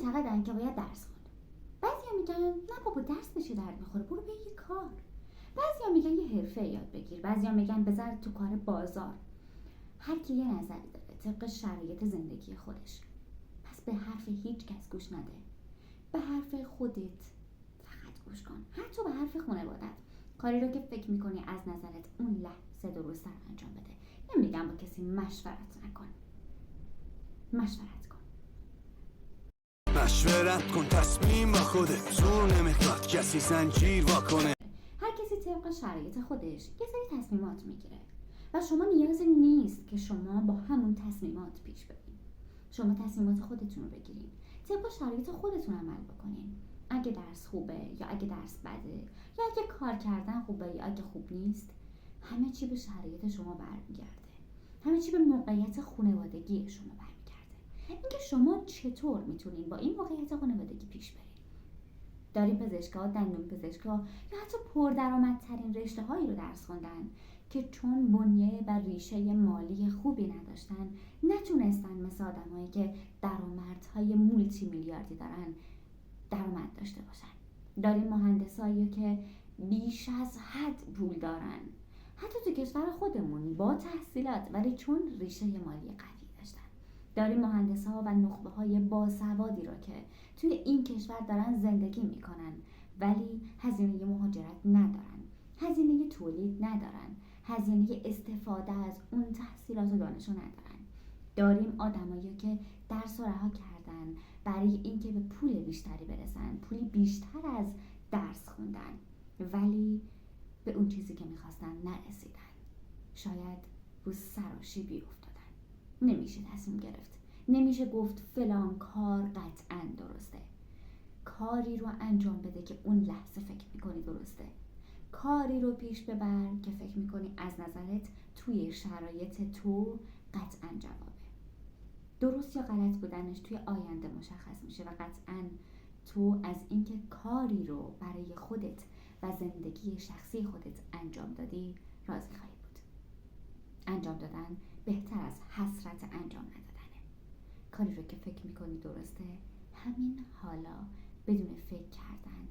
معتقدن که باید درس خوند. بعضیا میگن نه بابا درس به چه درد میخوره، برو به یه کار. بعضیا میگن یه حرفه یاد بگیر، بعضیا میگن بذار تو کار بازار. هر کی یه نظری داره طبق شرایط زندگی خودش. پس به حرف هیچ کس گوش نده. به حرف خودت فقط گوش کن. حتی به حرف خانوادت. کاری رو که فکر میکنی از نظرت اون لحظه درست انجام بده. نمیگم با کسی مشورت نکن. مشورت کن. مشورت کن، تصمیم با خودت، زور نمیخواد کسی زنجیر واکنه. هر کسی طبق شرایط خودش یه سری تصمیمات میگیره و شما نیازی نیست که شما با همون تصمیمات پیش برید. شما تصمیمات خودتون رو بگیرید، طبق شرایط خودتون عمل بکنین. اگه درس خوبه یا اگه درس بده یا اگه کار کردن خوبه یا اگه خوب نیست، همه چی به شرایط شما برمیگرده. همه چی به موقعیت خانوادگی شما برمیگرده. اینکه شما چطور میتونین با این موقعیت خانوادگی پیش برید. داریم پزشکا، دندون پزشکا یا حتی پردرآمدترین رشته هایی رو درس خوندن که چون بنیه و ریشه مالی خوبی نداشتن نتونستن مثل آدمایی که درآمدهای مولتی میلیاردی دارن درآمد داشته باشن. داریم مهندسایی که بیش از حد پول دارن، حتی تو کشور خودمون با تحصیلات، ولی چون ریشه مالی قوی داشتن. داریم مهندس‌ها و نخبه‌های باسوادی را که توی این کشور دارن زندگی میکنن ولی هزینه مهاجرت ندارن، هزینه تولید ندارن، هزینه استفاده از اون تحصیلات و دانش رو ندارن. داریم آدمایی که درس رو رها کردن برای اینکه به پول بیشتری برسن، پولی بیشتر از درس خوندن، ولی به اون چیزی که میخواستن نرسیدن. شاید رو سراشیبی افتادن. نمیشه تصمیم گرفت. نمیشه گفت فلان کار قطعاً درسته. کاری رو انجام بده که اون لحظه فکر میکنی درسته. کاری رو پیش ببر که فکر میکنی از نظرت توی شرایط تو قطعاً جوابه. درست یا غلط بودنش توی آینده مشخص میشه و قطعاً تو از اینکه کاری رو برای خودت و زندگی شخصی خودت انجام دادی راضی خواهی بود. انجام دادن بهتر از حسرت انجام ندادنه. کاری رو که فکر میکنی درسته، همین حالا بدون فکر کردن